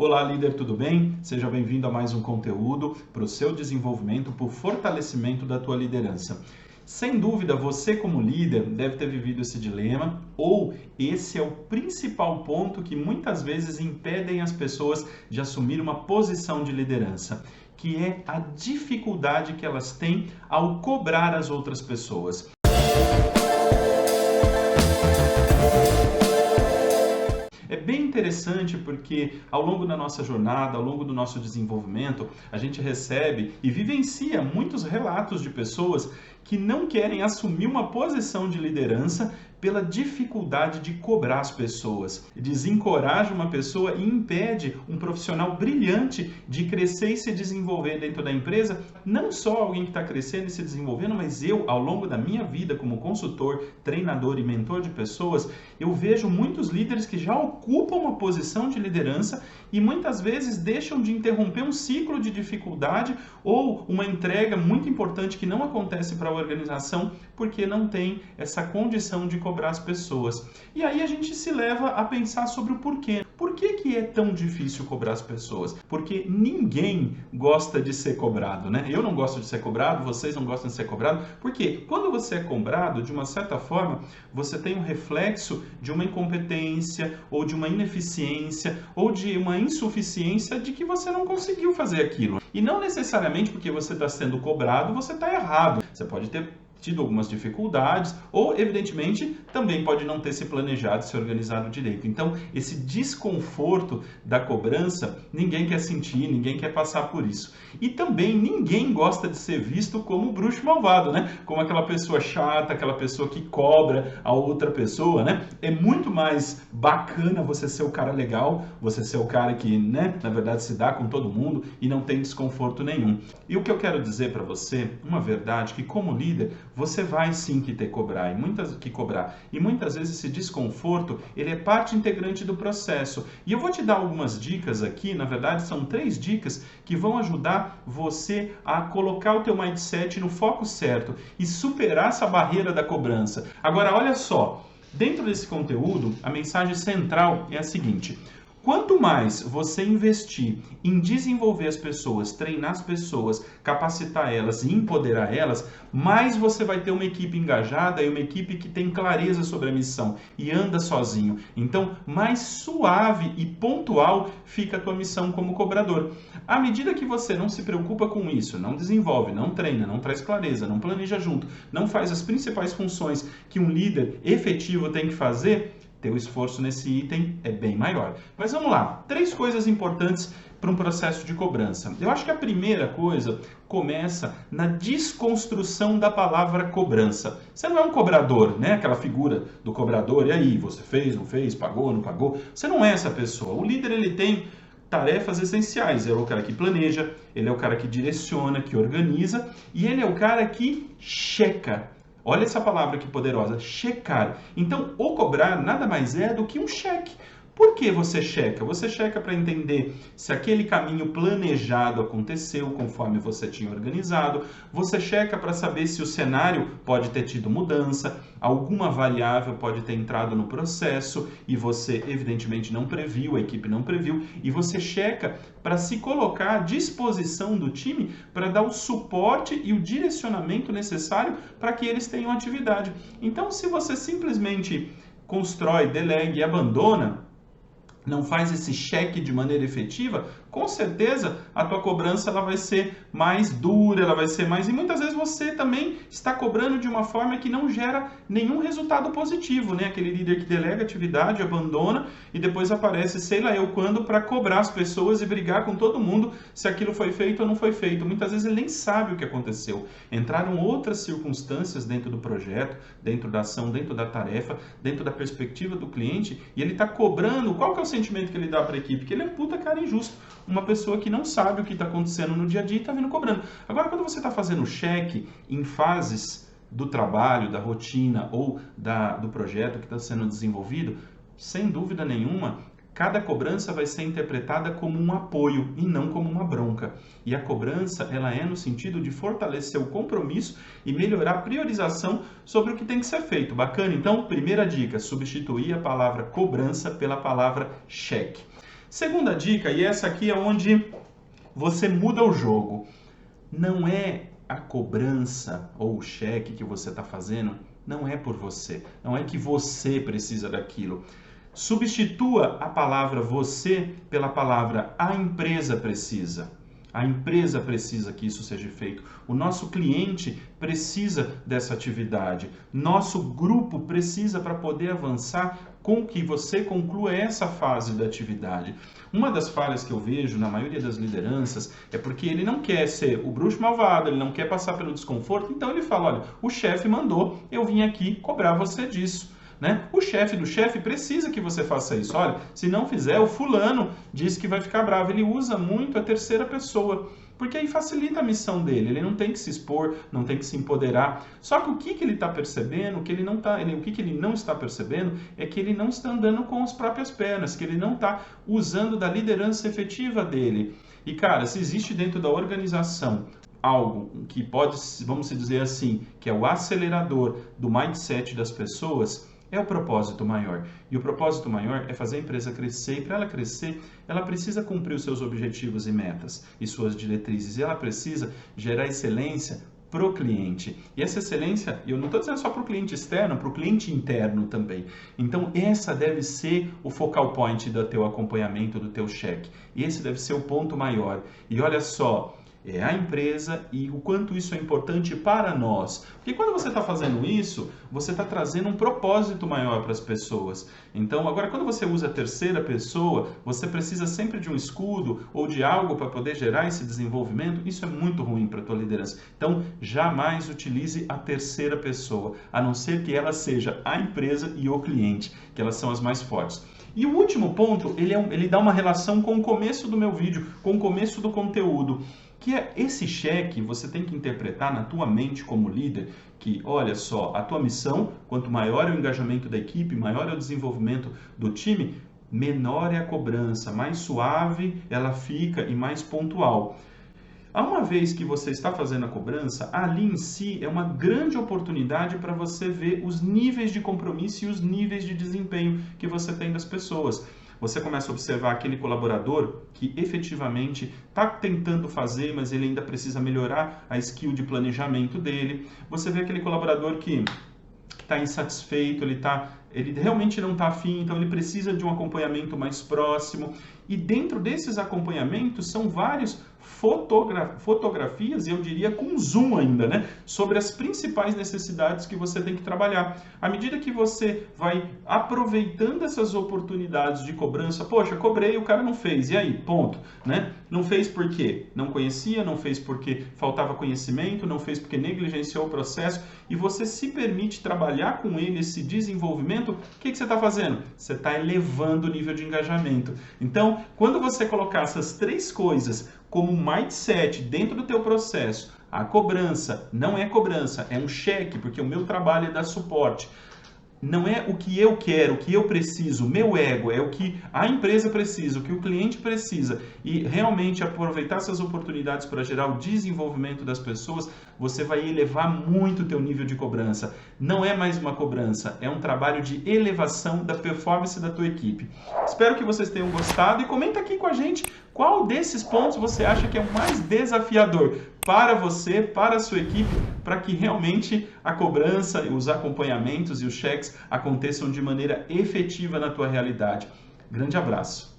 Olá, líder, tudo bem? Seja bem-vindo a mais um conteúdo para o seu desenvolvimento, para o fortalecimento da tua liderança. Sem dúvida, você como líder deve ter vivido esse dilema, ou esse é o principal ponto que muitas vezes impedem as pessoas de assumir uma posição de liderança, que é a dificuldade que elas têm ao cobrar as outras pessoas. É bem interessante porque ao longo da nossa jornada, ao longo do nosso desenvolvimento, a gente recebe e vivencia muitos relatos de pessoas que não querem assumir uma posição de liderança pela dificuldade de cobrar as pessoas. Desencoraja uma pessoa e impede um profissional brilhante de crescer e se desenvolver dentro da empresa. Não só alguém que está crescendo e se desenvolvendo, mas eu, ao longo da minha vida como consultor, treinador e mentor de pessoas, eu vejo muitos líderes que já ocupam uma posição de liderança e muitas vezes deixam de interromper um ciclo de dificuldade ou uma entrega muito importante que não acontece para a organização porque não tem essa condição de cobrar as pessoas. E aí a gente se leva a pensar sobre o porquê. Por que é tão difícil cobrar as pessoas? Porque ninguém gosta de ser cobrado, né? Eu não gosto de ser cobrado, vocês não gostam de ser cobrado, porque quando você é cobrado, de uma certa forma, você tem um reflexo de uma incompetência, ou de uma ineficiência, ou de uma insuficiência de que você não conseguiu fazer aquilo. E não necessariamente porque você está sendo cobrado, você está errado. Você pode ter tido algumas dificuldades, ou evidentemente também pode não ter se planejado, se organizado direito. Então, esse desconforto da cobrança, ninguém quer sentir, ninguém quer passar por isso. E também ninguém gosta de ser visto como bruxo malvado, né? Como aquela pessoa chata, aquela pessoa que cobra a outra pessoa, né? É muito mais bacana você ser o cara legal, você ser o cara que, né, na verdade se dá com todo mundo e não tem desconforto nenhum. E o que eu quero dizer para você, uma verdade, que como líder, você vai sim que ter que cobrar. E muitas vezes esse desconforto, ele é parte integrante do processo. E eu vou te dar algumas dicas aqui, na verdade são 3 dicas que vão ajudar você a colocar o teu mindset no foco certo e superar essa barreira da cobrança. Agora, olha só, dentro desse conteúdo, a mensagem central é a seguinte: quanto mais você investir em desenvolver as pessoas, treinar as pessoas, capacitar elas e empoderar elas, mais você vai ter uma equipe engajada e uma equipe que tem clareza sobre a missão e anda sozinho. Então, mais suave e pontual fica a tua missão como cobrador. À medida que você não se preocupa com isso, não desenvolve, não treina, não traz clareza, não planeja junto, não faz as principais funções que um líder efetivo tem que fazer, teu esforço nesse item é bem maior. Mas vamos lá, 3 coisas importantes para um processo de cobrança. Eu acho que a primeira coisa começa na desconstrução da palavra cobrança. Você não é um cobrador, né? Aquela figura do cobrador, e aí, você fez, não fez, pagou, não pagou? Você não é essa pessoa. O líder, ele tem tarefas essenciais. Ele é o cara que planeja, ele é o cara que direciona, que organiza, e ele é o cara que checa. Olha essa palavra que poderosa, checar. Então, o cobrar nada mais é do que um cheque. Por que você checa? Você checa para entender se aquele caminho planejado aconteceu conforme você tinha organizado. Você checa para saber se o cenário pode ter tido mudança, alguma variável pode ter entrado no processo e você evidentemente não previu, a equipe não previu. E você checa para se colocar à disposição do time para dar o suporte e o direcionamento necessário para que eles tenham atividade. Então, se você simplesmente constrói, delega e abandona, não faz esse cheque de maneira efetiva, com certeza a tua cobrança ela vai ser mais dura, ela vai ser mais... E muitas vezes você também está cobrando de uma forma que não gera nenhum resultado positivo, né? Aquele líder que delega atividade, abandona e depois aparece, sei lá eu quando, para cobrar as pessoas e brigar com todo mundo se aquilo foi feito ou não foi feito. Muitas vezes ele nem sabe o que aconteceu. Entraram outras circunstâncias dentro do projeto, dentro da ação, dentro da tarefa, dentro da perspectiva do cliente e ele está cobrando. Qual que é o sentimento que ele dá para a equipe? Que ele é um puta cara injusto. Uma pessoa que não sabe o que está acontecendo no dia a dia e está vindo cobrando. Agora, quando você está fazendo cheque em fases do trabalho, da rotina ou do projeto que está sendo desenvolvido, sem dúvida nenhuma, cada cobrança vai ser interpretada como um apoio e não como uma bronca. E a cobrança, ela é no sentido de fortalecer o compromisso e melhorar a priorização sobre o que tem que ser feito. Bacana? Então, primeira dica, substituir a palavra cobrança pela palavra cheque. Segunda dica, e essa aqui é onde você muda o jogo. Não é a cobrança ou o cheque que você está fazendo, não é por você. Não é que você precisa daquilo. Substitua a palavra você pela palavra a empresa precisa. A empresa precisa que isso seja feito. O nosso cliente precisa dessa atividade. Nosso grupo precisa para poder avançar com que você conclua essa fase da atividade. Uma das falhas que eu vejo na maioria das lideranças é porque ele não quer ser o bruxo malvado, ele não quer passar pelo desconforto, então ele fala, olha, o chefe mandou, eu vim aqui cobrar você disso. Né? O chefe do chefe precisa que você faça isso. Olha, se não fizer, o fulano diz que vai ficar bravo. Ele usa muito a terceira pessoa, porque aí facilita a missão dele. Ele não tem que se expor, não tem que se empoderar. Só que o que ele está percebendo, o que ele não está percebendo é que ele não está andando com as próprias pernas, que ele não está usando da liderança efetiva dele. E cara, se existe dentro da organização algo que pode, vamos dizer assim, que é o acelerador do mindset das pessoas, é o propósito maior. E o propósito maior é fazer a empresa crescer. E para ela crescer, ela precisa cumprir os seus objetivos e metas e suas diretrizes. E ela precisa gerar excelência para o cliente. E essa excelência, eu não estou dizendo só para o cliente externo, para o cliente interno também. Então, essa deve ser o focal point do teu acompanhamento, do teu cheque. E esse deve ser o ponto maior. E olha só, é a empresa e o quanto isso é importante para nós. Porque quando você está fazendo isso, você está trazendo um propósito maior para as pessoas. Então, agora, quando você usa a terceira pessoa, você precisa sempre de um escudo ou de algo para poder gerar esse desenvolvimento. Isso é muito ruim para a tua liderança. Então, jamais utilize a terceira pessoa, a não ser que ela seja a empresa e o cliente, que elas são as mais fortes. E o último ponto, ele dá uma relação com o começo do meu vídeo, com o começo do conteúdo. Que é esse cheque, você tem que interpretar na tua mente como líder, que olha só, a tua missão, quanto maior é o engajamento da equipe, maior é o desenvolvimento do time, menor é a cobrança, mais suave ela fica e mais pontual. Uma vez que você está fazendo a cobrança, ali em si é uma grande oportunidade para você ver os níveis de compromisso e os níveis de desempenho que você tem das pessoas. Você começa a observar aquele colaborador que efetivamente está tentando fazer, mas ele ainda precisa melhorar a skill de planejamento dele. Você vê aquele colaborador que está insatisfeito, ele realmente não está afim, então ele precisa de um acompanhamento mais próximo. E dentro desses acompanhamentos são vários fotografias, e eu diria com zoom ainda, né? Sobre as principais necessidades que você tem que trabalhar. À medida que você vai aproveitando essas oportunidades de cobrança, poxa, cobrei, o cara não fez, e aí? Ponto, né? Não fez por quê? Não conhecia, não fez porque faltava conhecimento, não fez porque negligenciou o processo, e você se permite trabalhar com ele esse desenvolvimento, o que você está fazendo? Você está elevando o nível de engajamento. Então, quando você colocar essas três coisas como mindset dentro do teu processo, a cobrança não é cobrança, é um cheque, porque o meu trabalho é dar suporte. Não é o que eu quero, o que eu preciso, o meu ego, é o que a empresa precisa, o que o cliente precisa. E realmente aproveitar essas oportunidades para gerar o desenvolvimento das pessoas, você vai elevar muito o teu nível de cobrança. Não é mais uma cobrança, é um trabalho de elevação da performance da tua equipe. Espero que vocês tenham gostado e comenta aqui com a gente qual desses pontos você acha que é o mais desafiador para você, para a sua equipe, para que realmente a cobrança, os acompanhamentos e os cheques aconteçam de maneira efetiva na tua realidade. Grande abraço!